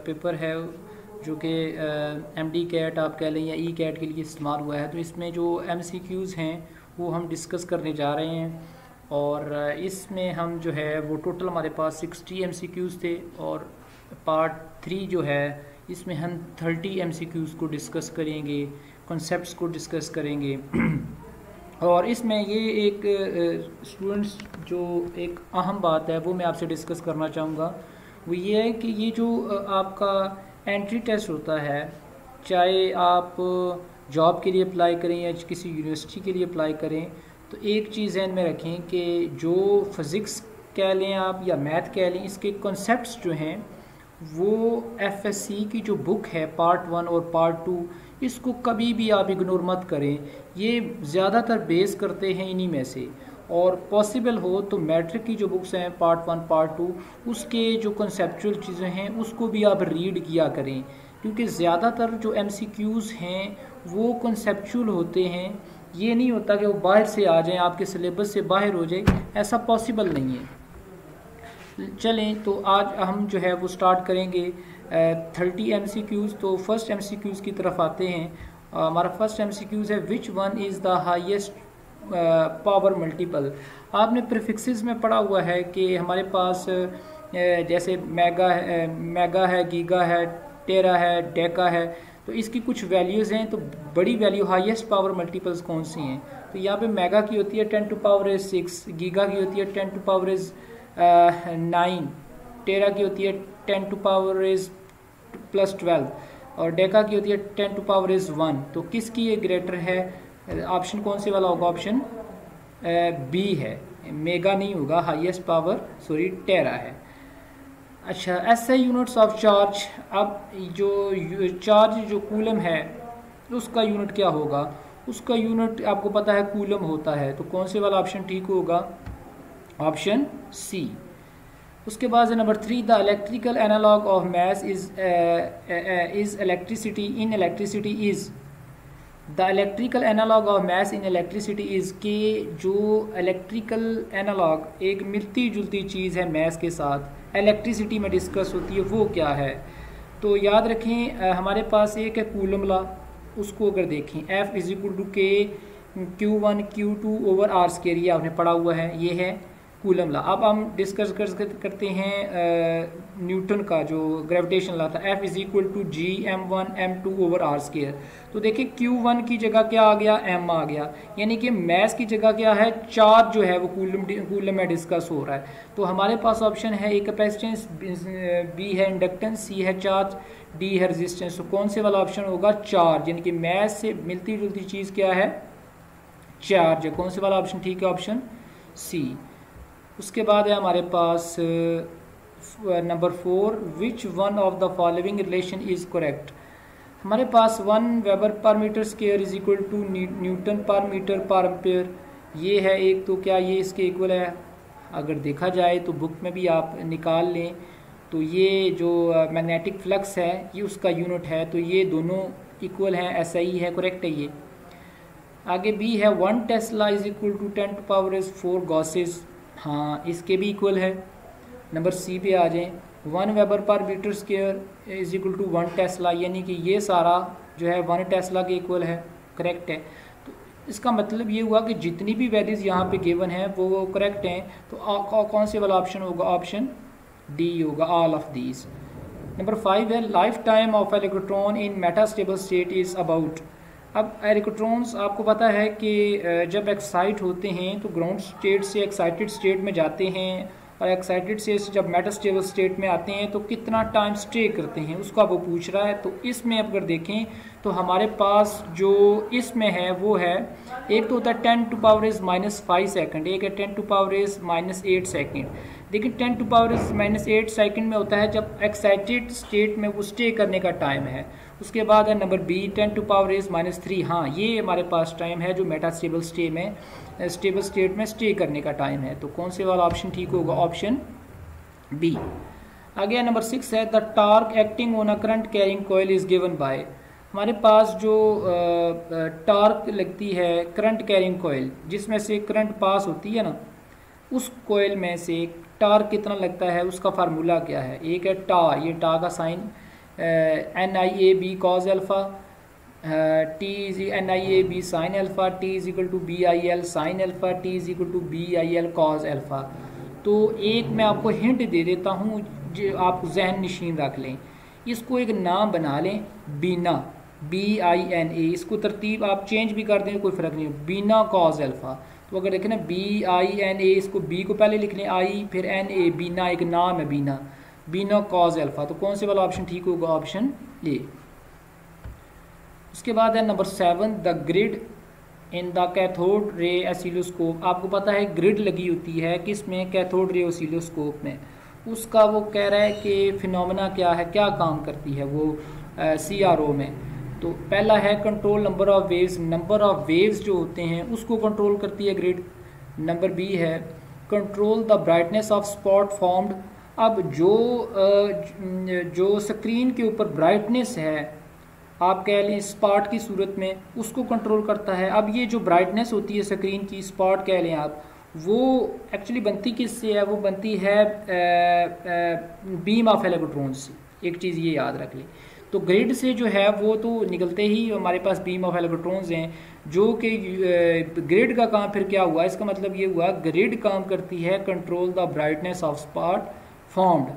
Paper है जो कि एमडी कैट आप कह लें या ई कैट के लिए इस्तेमाल हुआ है। तो इसमें जो एमसीक्यूज़ हैं वो हम डिस्कस करने जा रहे हैं और इसमें हम जो है वो टोटल हमारे पास 60 एमसीक्यूज़ थे और पार्ट 3 जो है इसमें हम 30 एमसीक्यूज़ को डिस्कस करेंगे, कॉन्सेप्ट्स को डिस्कस करेंगे। और इसमें ये एक स्टूडेंट्स जो एक अहम बात है वो मैं आपसे डिस्कस करना चाहूँगा, वो ये है कि ये जो आपका एंट्री टेस्ट होता है, चाहे आप जॉब के लिए अप्लाई करें या किसी यूनिवर्सिटी के लिए अप्लाई करें, तो एक चीज़ ध्यान में रखें कि जो फिज़िक्स कह लें आप या मैथ कह लें, इसके कॉन्सेप्ट्स जो हैं वो एफएससी की जो बुक है पार्ट 1 और पार्ट 2, इसको कभी भी आप इग्नोर मत करें। ये ज़्यादातर बेस करते हैं इन्हीं में से, और पॉसिबल हो तो मैट्रिक की जो बुक्स हैं पार्ट 1 पार्ट 2, उसके जो कॉन्सेप्चुअल चीज़ें हैं उसको भी आप रीड किया करें, क्योंकि ज़्यादातर जो एमसीक्यूज़ हैं वो कॉन्सेप्चुअल होते हैं। ये नहीं होता कि वो बाहर से आ जाएं, आपके सिलेबस से बाहर हो जाए, ऐसा पॉसिबल नहीं है। चलें तो आज हम जो है वो स्टार्ट करेंगे 30 एमसीक्यूज़। तो फर्स्ट एमसीक्यूज़ की तरफ आते हैं। हमारा फर्स्ट एमसीक्यूज़ है which one is the highest power multiple. आपने प्रीफिक्सेस में पढ़ा हुआ है कि हमारे पास जैसे मेगा है, गीगा है, टेरा है, डेका है, तो इसकी कुछ वैल्यूज़ हैं। तो बड़ी वैल्यू हाईएस्ट पावर मल्टीपल्स कौन सी हैं? तो यहाँ पे मेगा की होती है 10 टू पावर 6, गीगा की होती है 10 टू पावर 9, टेरा की होती है 10 टू पावर +12 और डेका की होती है 10 टू पावर 1। तो किसकी ये ग्रेटर है? ऑप्शन कौन से वाला होगा? ऑप्शन बी है, मेगा नहीं होगा, हाईएस्ट पावर टेरा है। अच्छा, ऐसे यूनिट्स ऑफ चार्ज। अब जो चार्ज जो कूलम है उसका यूनिट क्या होगा? उसका यूनिट आपको पता है कूलम होता है। तो कौन से वाला ऑप्शन ठीक होगा? Option C. उसके बाद है number 3, the electrical analogue of math is electricity in electricity is. The electrical analogue of math in electricity is के जो इलेक्ट्रिकल एनालॉग एक मिलती जुलती चीज़ है मैथ के साथ, इलेक्ट्रिसिटी में डिस्कस होती है, वो क्या है? तो याद रखें हमारे पास एक है कूलम लॉ। उसको अगर देखें F = के Q1 Q2 over R square, ये आपने पढ़ा हुआ है, ये है कूलम लॉ। अब हम डिस्कस करते हैं न्यूटन का जो ग्रेविटेशन लॉ था, F = G m1 m2 over R square. तो देखिए Q1 की जगह क्या आ गया? m आ गया, यानी कि मैथ की जगह क्या है? चार्ज जो है वो कूलम में डिस्कस हो रहा है। तो हमारे पास ऑप्शन है ए कैपेसिटेंस, बी है इंडक्टेंस, सी है चार्ज, डी है रेजिस्टेंस। तो कौन से वाला ऑप्शन होगा? चार्ज, यानी कि मैथ से मिलती जुलती चीज़ क्या है? चार्ज है। कौन से वाला ऑप्शन ठीक है? Option C. उसके बाद है हमारे पास number 4, which one of the following relation is correct. हमारे पास 1 weber per metre square is equal to newton per metre per ampere, ये है एक। तो क्या ये इसके इक्वल है? अगर देखा जाए तो बुक में भी आप निकाल लें तो ये जो मैग्नेटिक फ्लक्स है ये उसका यूनिट है, तो ये दोनों इक्वल हैं, ऐसा ही है, करेक्ट है ये। आगे बी है 1 tesla is equal to 10 to power 4 gausses, हाँ इसके भी इक्वल है। नंबर सी पे आ जाएं, 1 weber per metre square is equal to 1 tesla, यानी कि ये सारा जो है 1 टेस्ला के इक्वल है, करेक्ट है। तो इसका मतलब ये हुआ कि जितनी भी वैल्यूज़ यहाँ पे गिवन है वो करेक्ट हैं। तो कौन से वाला ऑप्शन होगा? ऑप्शन डी होगा, ऑल ऑफ दीज। नंबर 5 है life time of electron in metastable state is about. अब इलेक्ट्रॉन्स आपको पता है कि जब एक्साइट होते हैं तो ग्राउंड स्टेट से एक्साइटेड स्टेट में जाते हैं, और एक्साइटेड से जब मेटास्टेबल स्टेट में आते हैं तो कितना टाइम स्टे करते हैं, उसका वो पूछ रहा है। तो इसमें अगर देखें तो हमारे पास जो इसमें है वो है, एक तो होता है 10 टू पावर -5 सेकंड, एक है 10 टू पावर -8 सेकंड। लेकिन 10 टू पावर -8 सेकंड में होता है जब एक्साइटेड स्टेट में वो स्टे करने का टाइम है। उसके बाद है नंबर बी 10 टू पावर -3, हाँ ये हमारे पास टाइम है जो मेटास्टेबल स्टेबल स्टेट में स्टे करने का टाइम है। तो कौन से वाला ऑप्शन ठीक होगा? Option B. आगे नंबर 6 है the torque acting on a current carrying coil is given by. हमारे पास जो टार्क लगती है करंट कैरिंग कॉइल, जिसमें से करंट पास होती है ना, उस कॉइल में से टार्क कितना लगता है उसका फार्मूला क्या है। एक है टा, ये टा का sine NIAB cos alpha, T is NIAB sine alpha, T is equal to BIL sine alpha, T is equal to BIL cos alpha. तो एक मैं आपको हिंट दे देता हूँ जो आप जहन नशीन रख लें, इसको एक नाम बना लें बीना, BINA। इसको तरतीब आप चेंज भी कर दें कोई फ़र्क नहीं, बीना कॉज अल्फ़ा। तो अगर देखें ना BINA, इसको बी को पहले लिख लें आई फिर NA, बीना एक नाम है बीना, बीना कॉज अल्फ़ा। तो कौन से वाला ऑप्शन ठीक होगा, ऑप्शन ए। उसके बाद है number 7 the grid in the cathode ray oscilloscope. आपको पता है ग्रिड लगी होती है किस में, कैथोड रे ऑसिलोस्कोप में। उसका वो कह रहा है कि फिनोमेना क्या है, क्या काम करती है वो CRO में। तो पहला है control number of waves, number of waves जो होते हैं उसको कंट्रोल करती है ग्रिड। नंबर बी है control the brightness of spot formed. अब जो स्क्रीन के ऊपर ब्राइटनेस है आप कह लें स्पॉट की सूरत में, उसको कंट्रोल करता है। अब ये जो ब्राइटनेस होती है स्क्रीन की, स्पॉट कह लें आप, वो एक्चुअली बनती किससे है, वो बनती है बीम ऑफ इलेक्ट्रॉन से। एक चीज़ ये याद रख लें, तो ग्रिड से जो है वो तो निकलते ही हमारे पास बीम ऑफ इलेक्ट्रॉन्स हैं, जो कि ग्रिड का काम फिर क्या हुआ, इसका मतलब ये हुआ ग्रिड काम करती है control the brightness of spot formed.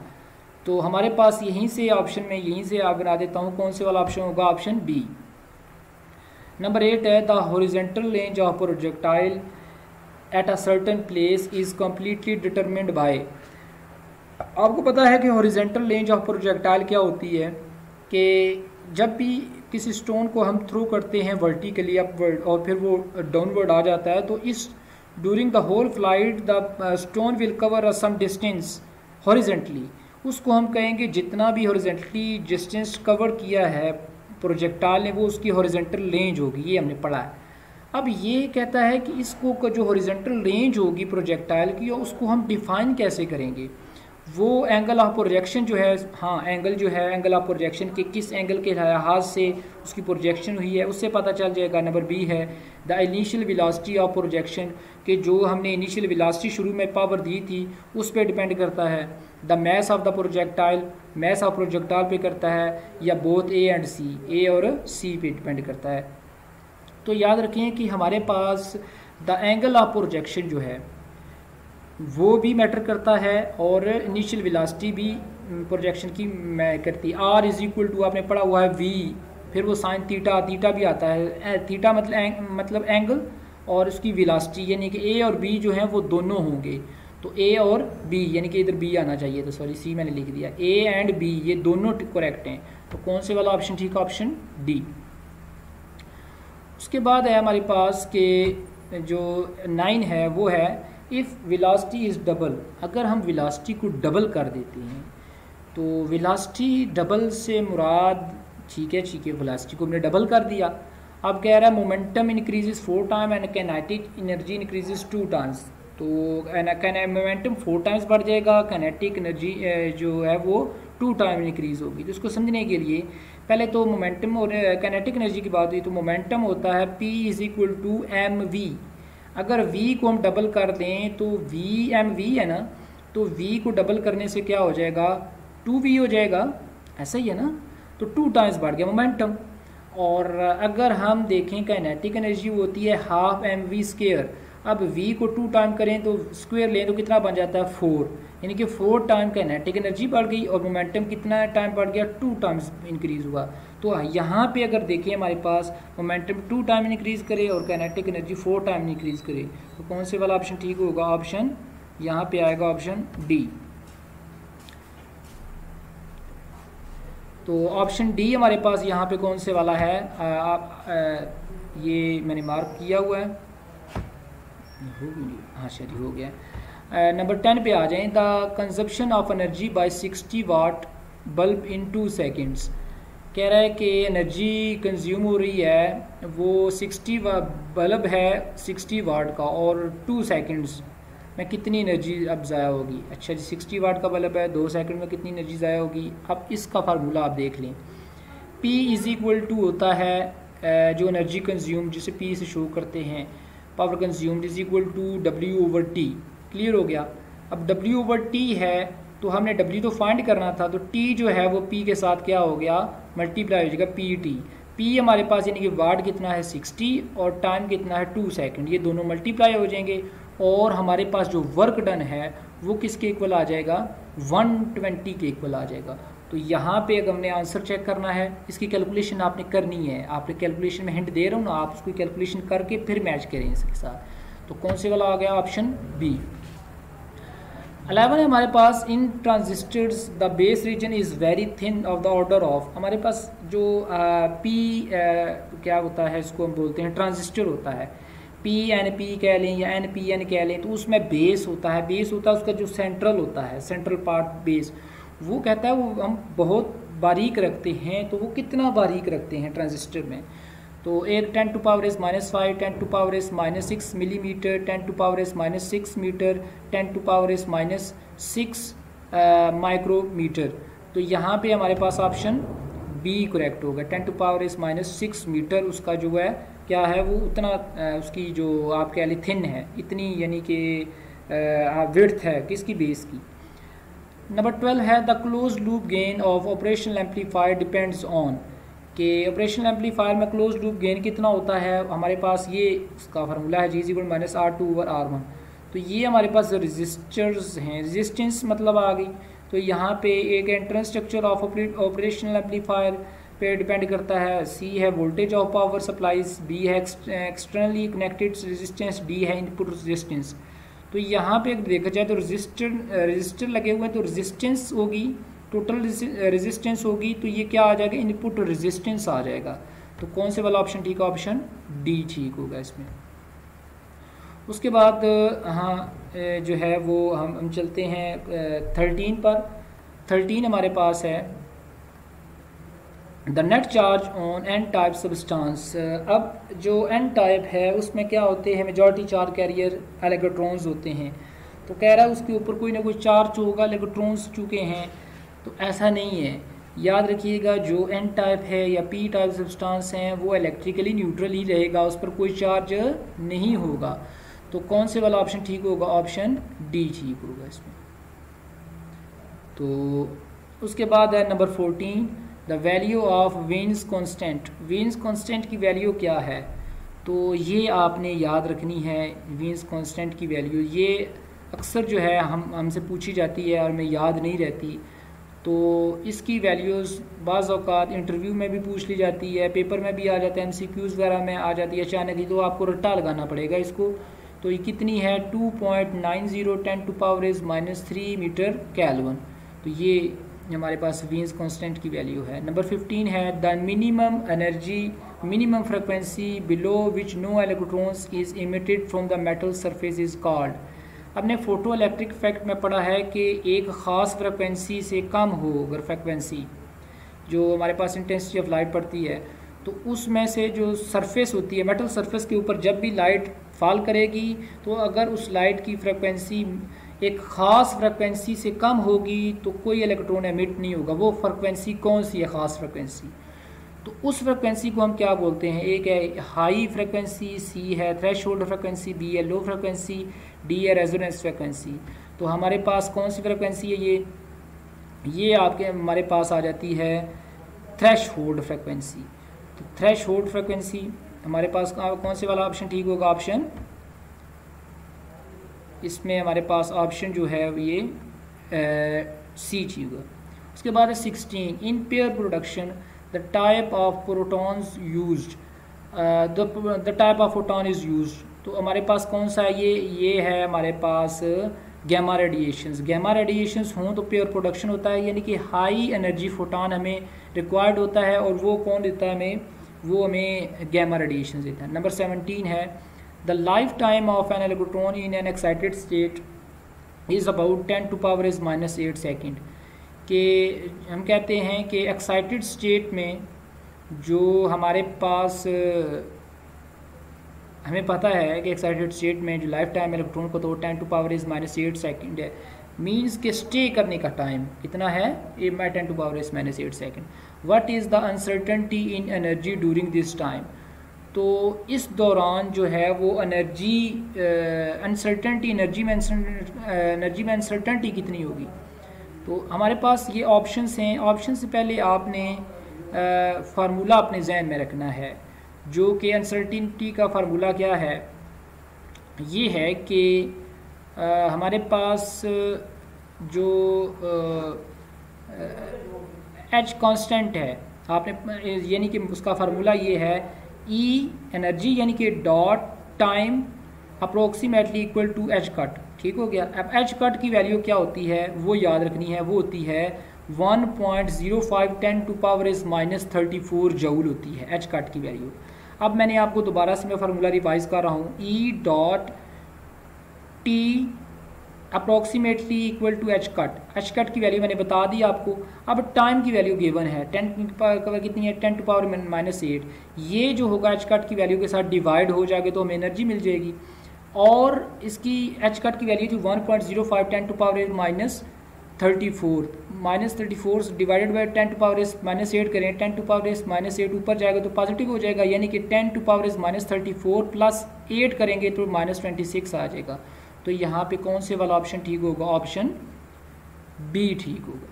तो हमारे पास यहीं से ऑप्शन में यहीं से आप बना देता हूँ कौन से वाला ऑप्शन होगा, ऑप्शन बी। नंबर 8 है the horizontal range of projectile at a certain place is completely determined bye. आपको पता है कि हॉरिजॉन्टल रेंज ऑफ प्रोजेक्टाइल क्या होती है, कि जब भी किसी स्टोन को हम थ्रो करते हैं वर्टिकली अपवर्ड और फिर वो डाउनवर्ड आ जाता है, तो इस during the whole flight the stone will cover some distance horizontally. उसको हम कहेंगे जितना भी हॉरिजॉन्टली डिस्टेंस कवर किया है प्रोजेक्टाइल ने वो उसकी हॉरिजॉन्टल रेंज होगी, ये हमने पढ़ा है। अब ये कहता है कि इसको जो हॉरिजॉन्टल रेंज होगी प्रोजेक्टाइल की उसको हम डिफाइन कैसे करेंगे, वो एंगल ऑफ प्रोजेक्शन जो है, हाँ एंगल जो है एंगल ऑफ प्रोजेक्शन के किस एंगल के लिहाज से उसकी प्रोजेक्शन हुई है उससे पता चल जाएगा। नंबर बी है the initial velocity of projection, कि जो हमने इनिशियल वेलोसिटी शुरू में पावर दी थी उस पर डिपेंड करता है। The mass of the projectile, mass of projectile पे करता है, या बोथ ए एंड सी, ए और सी पे डिपेंड करता है। तो याद रखें कि हमारे पास द एंगल ऑफ प्रोजेक्शन जो है वो भी मैटर करता है और इनिशियल वेलोसिटी भी प्रोजेक्शन की करती है। आर इज इक्वल टू आपने पढ़ा हुआ है वी, फिर वो साइन थीटा, थीटा भी आता है, थीटा मतलब एंगल और उसकी वेलोसिटी, यानी कि ए और बी जो हैं वो दोनों होंगे। तो ए और बी, यानी कि इधर बी आना चाहिए, तो सॉरी सी मैंने लिख दिया, ए एंड बी ये दोनों करेक्ट हैं। तो कौन से वाला ऑप्शन ठीक है, ऑप्शन डी। उसके बाद है हमारे पास के जो 9 है वो है इफ़ वेलोसिटी इज़ डबल। अगर हम वेलोसिटी को डबल कर देते हैं, तो वेलोसिटी डबल से मुराद, ठीक है वेलोसिटी को हमने डबल कर दिया। अब कह रहा है momentum increases 4 time and kinetic energy increases 2 times. तो मोमेंटम 4 टाइम्स बढ़ जाएगा, काइनेटिक एनर्जी जो है वो 2 टाइम इंक्रीज होगी। तो इसको समझने के लिए पहले तो मोमेंटम और काइनेटिक एनर्जी की बात हुई, तो मोमेंटम होता है P is equal to mv। अगर v को हम डबल कर दें तो mv है ना, तो v को डबल करने से क्या हो जाएगा, 2v हो जाएगा, ऐसा ही है ना। तो 2 टाइम्स बढ़ गया मोमेंटम। और अगर हम देखें काइनेटिक एनर्जी होती है हाफ mv स्क्वायर। अब v को 2 टाइम करें तो स्क्वायर लें तो कितना बन जाता है 4, यानी कि 4 टाइम काइनेटिक एनर्जी बढ़ गई और मोमेंटम कितना टाइम बढ़ गया, 2 टाइम्स इंक्रीज़ हुआ। तो यहाँ पे अगर देखें हमारे पास मोमेंटम 2 टाइम इंक्रीज़ करे और काइनेटिक एनर्जी 4 टाइम इंक्रीज़ करे, तो कौन से वाला ऑप्शन ठीक होगा, ऑप्शन यहाँ पे आएगा ऑप्शन डी। तो ऑप्शन डी हमारे पास यहाँ पे कौन से वाला है, ये मैंने मार्क किया हुआ है, हाँ शरी हो गया। नंबर 10 पे आ जाएं, the consumption of energy by 60 watt bulb in 2 seconds. कह रहा है कि एनर्जी कंज्यूम हो रही है वो 60 बल्ब है 60 वाट का और 2 सेकेंड्स में कितनी एनर्जी अब ज़ाया होगी। अच्छा जी, 60 वाट का बल्ब है, 2 सेकंड में कितनी एनर्जी ज़ाया होगी। अब इसका फार्मूला आप देख लें, P इज़ इक्वल टू होता है जो एनर्जी कंज्यूम जिसे P से शो करते हैं, power consumed is equal to W/T। Clear हो गया। अब W/T है तो हमने W तो फाइंड करना था, तो T जो है वो P के साथ क्या हो गया, मल्टीप्लाई हो जाएगा PT। P हमारे पास यानी कि वाट कितना है 60 और टाइम कितना है 2 सेकंड, ये दोनों मल्टीप्लाई हो जाएंगे और हमारे पास जो वर्क डन है वो किसके इक्वल आ जाएगा, 120 के इक्वल आ जाएगा। तो यहाँ पे अगर हमने आंसर चेक करना है, इसकी कैलकुलेशन आपने करनी है, आपने कैलकुलेशन में हिंट दे रहा हूँ ना, आप उसकी कैलकुलेशन करके फिर मैच करें इसके साथ। तो कौन से वाला आ गया, ऑप्शन बी। 11 है हमारे पास, in transistors the base region is very thin of the order of, हमारे पास जो क्या होता है, इसको हम बोलते हैं ट्रांजिस्टर होता है, PNP कह लें या NPN कह लें, तो उसमें बेस होता है, बेस होता है उसका जो सेंट्रल होता है, सेंट्रल पार्ट बेस, वो कहता है वो हम बहुत बारीक रखते हैं, तो वो कितना बारीक रखते हैं ट्रांजिस्टर में, तो एक 10⁻⁻⁵, 10⁻⁻⁶ मिलीमीटर, 10⁻⁻�6 मीटर, 10⁻⁻�6 माइक्रोमीटर। तो यहाँ पे हमारे पास ऑप्शन बी करेक्ट होगा, 10⁻⁻�6 मीटर उसका जो है क्या है, वो उतना उसकी जो आप कह लें थिन है, इतनी यानी कि विड्थ है किसकी, बेस की। नंबर 12 है, the close loop gain of operational amplifier depends on, कि ऑपरेशनल एम्पलीफायर में क्लोज लूप गेन कितना होता है, हमारे पास ये उसका फार्मूला है G=-R2/R1। तो ये हमारे पास रेजिस्टर्स हैं, रेजिस्टेंस मतलब आ गई, तो यहाँ पे एक entrance structure of operational amplifier पे डिपेंड करता है, सी है voltage of power supplies, B है एक्सटर्नली कनेक्टेड रेजिस्टेंस, डी है इनपुट रेजिस्टेंस। तो यहाँ पे देखा जाए तो रजिस्टर लगे हुए हैं, तो रेजिस्टेंस होगी, टोटल रेजिस्टेंस होगी, तो ये क्या आ जाएगा, इनपुट रेजिस्टेंस आ जाएगा। तो कौन से वाला ऑप्शन ठीक है, ऑप्शन डी ठीक होगा इसमें। उसके बाद हाँ जो है वो हम चलते हैं 13 पर। 13 हमारे पास है, the net charge on an type substance. अब जो एन टाइप है उसमें क्या होते हैं, मेजॉरिटी चार्ज कैरियर इलेक्ट्रॉन्स होते हैं, तो कह रहा है उसके ऊपर कोई ना कोई चार्ज होगा, इलेक्ट्रॉन्स चुके हैं, तो ऐसा नहीं है, याद रखिएगा जो एन टाइप है या पी टाइप सब्सटेंस हैं वो इलेक्ट्रिकली न्यूट्रल ही रहेगा, उस पर कोई चार्ज नहीं होगा। तो कौन से वाला ऑप्शन ठीक होगा, ऑप्शन डी ठीक होगा इसमें। तो उसके बाद है number 14, the value of Wien's constant. Wien's constant की वैल्यू क्या है, तो ये आपने याद रखनी है, वीन्स कांस्टेंट की वैल्यू ये अक्सर जो है हमसे पूछी जाती है और हमें याद नहीं रहती, तो इसकी वैल्यूज़ बाज़ औक़ात इंटरव्यू में भी पूछ ली जाती है, पेपर में भी आ जाता है, MCQs वगैरह में आ जाती है अचानक ही, तो आपको रट्टा लगाना पड़ेगा इसको। तो ये कितनी है, 2.90 10⁻³ मीटर केल्विन। तो ये हमारे पास वीन्स कांस्टेंट की वैल्यू है। नंबर 15 है, the minimum energy minimum frequency below which no electrons is emitted from the metal surface is called. हमने फोटो इलेक्ट्रिक इफेक्ट में पढ़ा है कि एक ख़ास फ्रिक्वेंसी से कम हो अगर फ्रिक्वेंसी जो हमारे पास इंटेंसिटी ऑफ लाइट पड़ती है, तो उसमें से जो सरफेस होती है मेटल सरफेस के ऊपर जब भी लाइट फॉल करेगी, तो अगर उस लाइट की फ्रिक्वेंसी एक ख़ास फ्रिक्वेंसी से कम होगी तो कोई इलेक्ट्रॉन एमिट नहीं होगा। वो फ्रिक्वेंसी कौन सी है, ख़ास फ्रिक्वेंसी, तो उस फ्रिक्वेंसी को हम क्या बोलते हैं, एक है हाई फ्रिक्वेंसी, सी है थ्रेशोल्ड फ्रिक्वेंसी, बी है लो फ्रिक्वेंसी, डी है रेजोनेंस फ्रिक्वेंसी। तो हमारे पास कौन सी फ्रिक्वेंसी है, ये आपके हमारे पास आ जाती है थ्रेशोल्ड फ्रिक्वेंसी। तो थ्रेशोल्ड फ्रिक्वेंसी हमारे पास कौन से वाला ऑप्शन ठीक होगा, ऑप्शन इसमें हमारे पास ऑप्शन जो है ये सी ठीक होगा। उसके बाद है 16, in pair production the type of protons used, the type of photon is used. तो हमारे पास कौन सा है, ये है हमारे पास गैमा रेडिएशंस। गैमा रेडिएशंस हों तो पेयर प्रोडक्शन होता है, यानी कि हाई एनर्जी फोटोन हमें रिक्वायर्ड होता है, और वो कौन देता है हमें, वो हमें गैमा रेडिएशन देता है। नंबर 17 है, the life time of an electron in an excited state is about 10⁻⁻8 second. कि हम कहते हैं कि एक्साइटेड स्टेट में जो हमारे पास हमें पता है कि एक्साइटेड स्टेट में जो लाइफ टाइम इलेक्ट्रॉन को तो 10⁻⁻8 सेकेंड है, मीन्स के स्टे करने का टाइम कितना है, 10⁻⁸ second. What is the uncertainty in energy during this time. तो इस दौरान जो है वो एनर्जी अनसर्टेनिटी एनर्जी में अनसर्टेनिटी कितनी होगी। तो हमारे पास ये ऑप्शंस हैं। ऑप्शन से पहले आपने फार्मूला अपने जहन में रखना है, जो कि अनसर्टेनिटी का फार्मूला क्या है, ये है कि हमारे पास जो एच कांस्टेंट है, आपने यानी कि उसका फार्मूला ये है ई एनर्जी यानी कि dot time approximately equal to H cut. ठीक हो गया। अब एच कट की वैल्यू क्या होती है वो याद रखनी है, वो होती है 1.05 10 टू पावर इज -34 जूल होती है एच कट की वैल्यू। अब मैंने आपको दोबारा से मैं फार्मूला रिवाइज कर रहा हूँ, E dot T approximately equal to H cut की वैल्यू मैंने बता दी आपको। अब टाइम की वैल्यू गिवन है 10 कितनी है 10 टू पावर -8। ये जो होगा एच कट की वैल्यू के साथ डिवाइड हो जाएगा तो हमें एनर्जी मिल जाएगी। और इसकी एच कट की वैल्यू थी 1.05 10 to power -34 divided by 10 to power -8 करें, 10 टू पावर -8 ऊपर जाएगा तो पॉजिटिव हो जाएगा, यानी कि 10 टू पावर -34 प्लस 8 करेंगे तो -26 आ जाएगा। तो यहाँ पे कौन से वाला ऑप्शन ठीक होगा, ऑप्शन बी ठीक होगा।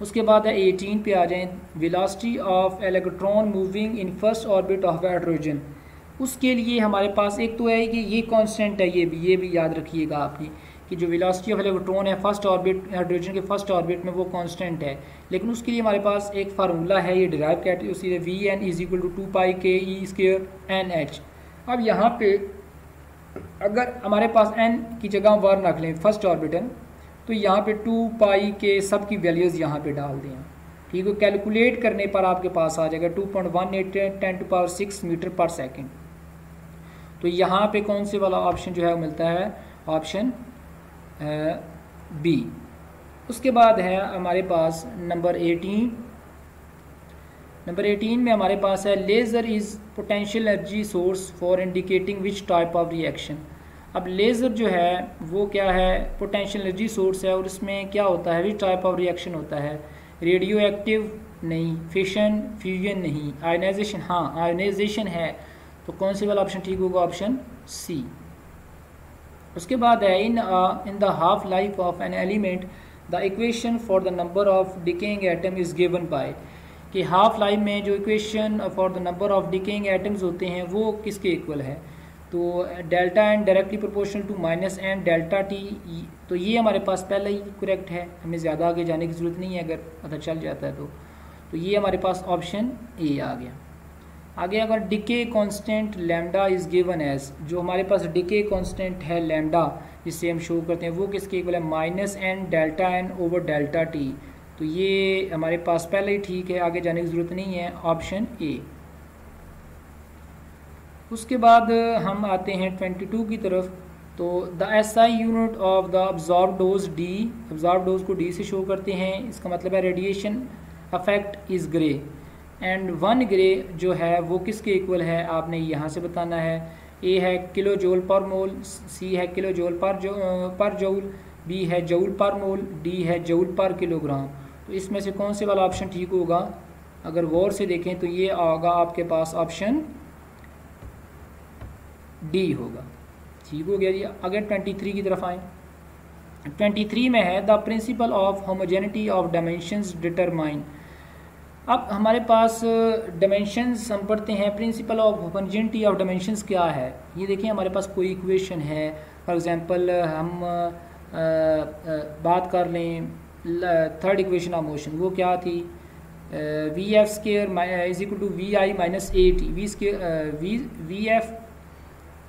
उसके बाद है 18 पे आ जाएं, velocity of electron moving in first orbit of hydrogen. उसके लिए हमारे पास एक तो है कि ये कांस्टेंट है, ये भी याद रखिएगा आपने कि जो वेलोसिटी ऑफ इलेक्ट्रॉन है फर्स्ट ऑर्बिट हाइड्रोजन के फर्स्ट ऑर्बिट में वो कांस्टेंट है, लेकिन उसके लिए हमारे पास एक फार्मूला है, ये डिराइव करते हैं उसी V N is equal to 2π/k² N H. अब यहाँ पे अगर हमारे पास n की जगह 1 रख लें फर्स्ट ऑर्बिटल, तो यहाँ पे 2π के सब की वैल्यूज़ यहाँ पे डाल दें। ठीक है, कैलकुलेट करने पर आपके पास आ जाएगा 2.18 10 टू पावर 6 मीटर पर सेकेंड। तो यहाँ पे कौन से वाला ऑप्शन जो है वो मिलता है, ऑप्शन बी। उसके बाद है हमारे पास नंबर 18 में हमारे पास है laser is potential energy source for indicating which type of reaction. अब लेज़र जो है वो क्या है, पोटेंशियल एनर्जी सोर्स है, और इसमें क्या होता है, विच टाइप ऑफ रिएक्शन होता है, रेडियो एक्टिव नहीं, फिशन फ्यूजन नहीं, आयनाइजेशन हाँ आयनाइजेशन है। तो कौन से वाला ऑप्शन ठीक होगा, ऑप्शन सी। उसके बाद है in the half life of an element the equation for the number of decaying atom is given by, कि हाफ लाइफ में जो equation for the number of decaying atoms होते हैं वो किसके इक्वल है, तो delta N directly proportional to -n delta T. तो ये हमारे पास पहले ही करेक्ट है, हमें ज़्यादा आगे जाने की ज़रूरत नहीं है अगर पता चल जाता है तो ये हमारे पास ऑप्शन ए आ गया। आगे अगर decay constant lambda is given as, जो हमारे पास डिके कांस्टेंट है लैम्डा जिससे हम शो करते हैं वो किसके इक्वल है, -n delta N over delta T. तो ये हमारे पास पहले ही ठीक है, आगे जाने की ज़रूरत नहीं है, ऑप्शन ए। उसके बाद हम आते हैं 22 की तरफ। तो the SI unit of the absorb dose D, absorb dose को डी से शो करते हैं, इसका मतलब है radiation affect is grey, and 1 grey जो है वो किसके इक्वल है आपने यहाँ से बताना है। ए है kilo joule per mole, C है kilo joule per joule, B है जूल पर मोल, डी है जूल पर किलोग्राम। तो इसमें से कौन से वाला ऑप्शन ठीक होगा, अगर गौर से देखें तो ये आएगा आपके पास ऑप्शन डी होगा। ठीक हो गया जी। अगर 23 की तरफ आए, 23 में है the principle of homogeneity of dimensions determine. अब हमारे पास डायमेंशंस हम पढ़ते हैं, principle of homogeneity of dimensions क्या है, ये देखिए हमारे पास कोई इक्वेशन है, फॉर एग्जांपल हम बात कर लें थर्ड इक्वेशन ऑफ मोशन, वो क्या थी, V F square is equal to V I minus A T, V F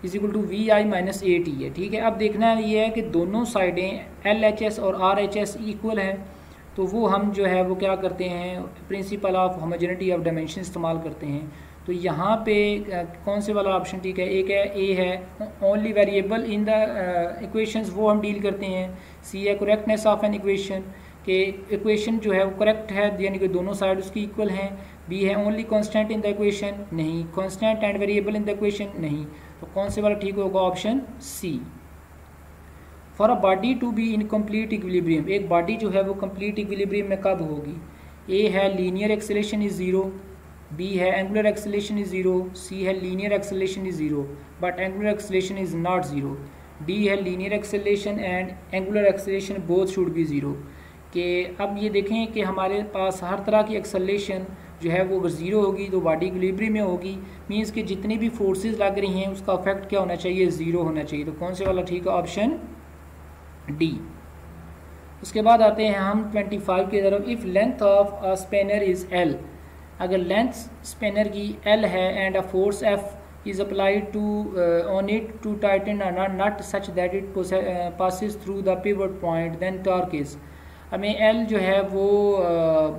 is equal to V I minus A T है। ठीक है, अब देखना ये है कि दोनों साइडें एल एच एस और आर एच एस इक्वल हैं, तो वो हम जो है वो क्या करते हैं, principle of homogeneity of dimension इस्तेमाल करते हैं। तो यहाँ पे कौन से वाला ऑप्शन ठीक है, एक है ए है only variable in the equations, वो हम डील करते हैं। सी है करेक्टनेस ऑफ एन इक्वेशन, के इक्वेशन जो है वो करेक्ट है यानी कि दोनों साइड उसकी इक्वल हैं। बी है only constant in the equation, नहीं, constant and variable in the equation, नहीं। तो कौन से वाला ठीक होगा, option C. For a body to be in complete equilibrium, एक बॉडी जो है वो कम्प्लीट इक्विलिब्रियम में कब होगी, ए है लीनियर एक्सेलेरेशन इज 0, बी है angular acceleration is zero, C है linear acceleration is zero but angular acceleration is not zero, D है linear acceleration and angular acceleration both should be zero. कि अब ये देखें कि हमारे पास हर तरह की एक्सेलरेशन जो है वो अगर ज़ीरो होगी तो बॉडी इक्विलिब्रियम में होगी, मींस कि जितनी भी फोर्सेस लग रही हैं उसका इफेक्ट क्या होना चाहिए, ज़ीरो होना चाहिए। तो कौन से वाला ठीक है, ऑप्शन डी। उसके बाद आते हैं हम 25 की तरफ। If length of a spanner is L, अगर लेंथ स्पेनर की एल है and a force F is applied to on it to tighten a nut such that it passes through the pivot point, then torque is, हमें L जो है वो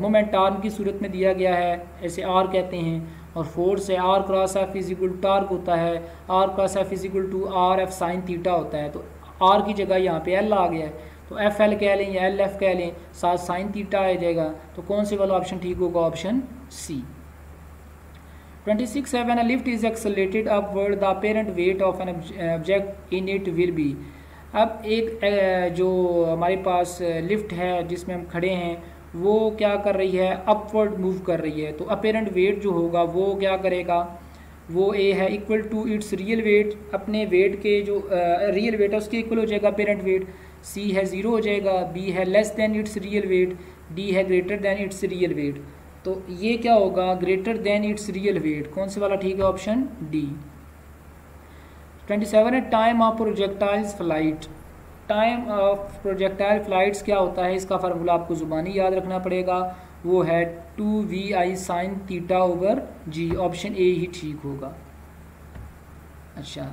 moment arm की सूरत में दिया गया है, ऐसे R कहते हैं, और फोर्स है R cross F is equal to torque होता है, R cross F is equal to R F sine theta होता है। तो R की जगह यहाँ पे L आ गया है, तो एफ एल कह लें या एल एफ कह लें, साथ साइन थीटा आ जाएगा। तो कौन से वाला ऑप्शन ठीक होगा, ऑप्शन सी। 26 है when a lift is accelerated upward the apparent weight of an object in it will be। अब एक जो हमारे पास लिफ्ट है जिसमें हम खड़े हैं वो क्या कर रही है, अपवर्ड मूव कर रही है, तो अपेरेंट वेट जो होगा वो क्या करेगा, वो ए है equal to its real weight, अपने वेट के जो रियल वेट है उसके इक्वल हो जाएगा अपेरेंट वेट, सी है ज़ीरो हो जाएगा, बी है less than its real weight, D है greater than its real weight. तो ये क्या होगा, greater than its real weight. कौन से वाला ठीक है, ऑप्शन डी। 27 है time of projectiles flight. Time of projectile flights क्या होता है, इसका फार्मूला आपको ज़ुबानी याद रखना पड़ेगा, वो है 2vi sine theta over G, option A ही ठीक होगा। अच्छा,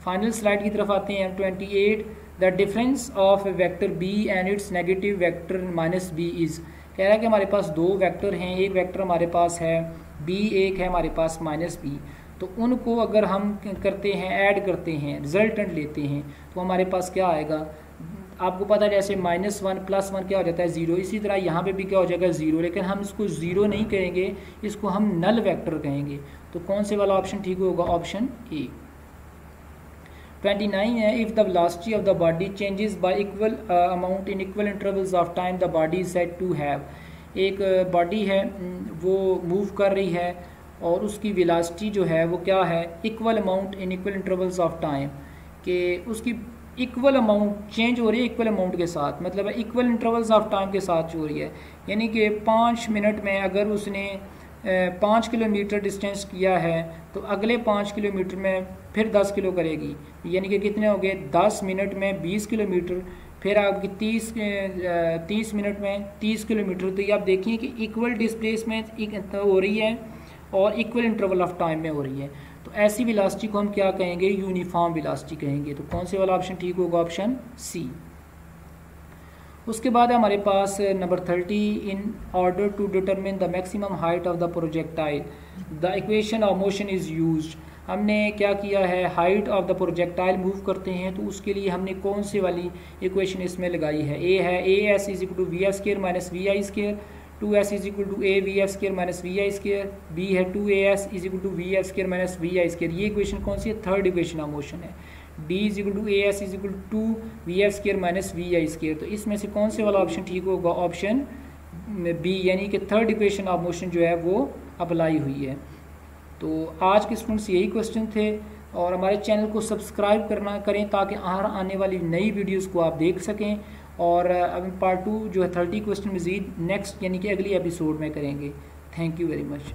फाइनल स्लाइड की तरफ आते हैं। 28 the difference of vector B and its negative vector minus B is, कह रहा है कि हमारे पास दो वेक्टर हैं, एक वेक्टर हमारे पास है बी, एक है हमारे पास माइनस बी, तो उनको अगर हम करते हैं ऐड करते हैं रिजल्टेंट लेते हैं तो हमारे पास क्या आएगा, आपको पता है जैसे -1 + 1 क्या हो जाता है, ज़ीरो, इसी तरह यहाँ पे भी क्या हो जाएगा, ज़ीरो, लेकिन हम इसको ज़ीरो नहीं कहेंगे, इसको हम नल वेक्टर कहेंगे। तो कौन से वाला ऑप्शन ठीक होगा, ऑप्शन ए। 29 है if the velocity of the body changes by equal amount in equal intervals of time the body is said to have. एक बॉडी है वो मूव कर रही है और उसकी वेलोसिटी जो है वो क्या है, equal amount in equal intervals of time, कि उसकी इक्वल अमाउंट चेंज हो रही है इक्वल अमाउंट के साथ, मतलब है इक्वल इंटरवल्स ऑफ टाइम के साथ हो रही है, यानी कि 5 मिनट में अगर उसने 5 किलोमीटर डिस्टेंस किया है तो अगले 5 किलोमीटर में फिर 10 किलो करेगी, यानी कि कितने हो गए, 10 मिनट में 20 किलोमीटर, फिर आपकी 30 मिनट में 30 किलोमीटर। तो ये आप देखिए कि इक्वल डिस्प्लेसमेंट हो रही है और इक्वल इंटरवल ऑफ टाइम में हो रही है। तो ऐसी वेलोसिटी को हम क्या कहेंगे, यूनिफॉर्म वेलोसिटी कहेंगे। तो कौन से वाला ऑप्शन ठीक होगा, ऑप्शन सी। उसके बाद हमारे पास number 30 in order to determine the maximum height of the projectile the equation of motion is used. हमने क्या किया है, height of the projectile move करते हैं तो उसके लिए हमने कौन सी वाली इक्वेशन इसमें लगाई है, ए है A S is equal to V F square minus V I square, 2s is equal to A V F square minus V I square, B है 2as is equal to V F square minus V I square. ये equation कौन सी है, third equation of motion है। D is equal to A S is equal to V F square minus V I square. तो इसमें से कौन से वाला ऑप्शन ठीक होगा, ऑप्शन बी, यानी कि थर्ड इक्वेशन ऑफ मोशन जो है वो अप्लाई हुई है। तो आज के स्टूडेंट्स यही क्वेश्चन थे, और हमारे चैनल को सब्सक्राइब करें ताकि आने वाली नई वीडियोस को आप देख सकें। और अब पार्ट 2 जो है 30 क्वेश्चन मज़ीद नेक्स्ट यानी कि अगली एपिसोड में करेंगे। Thank you very much.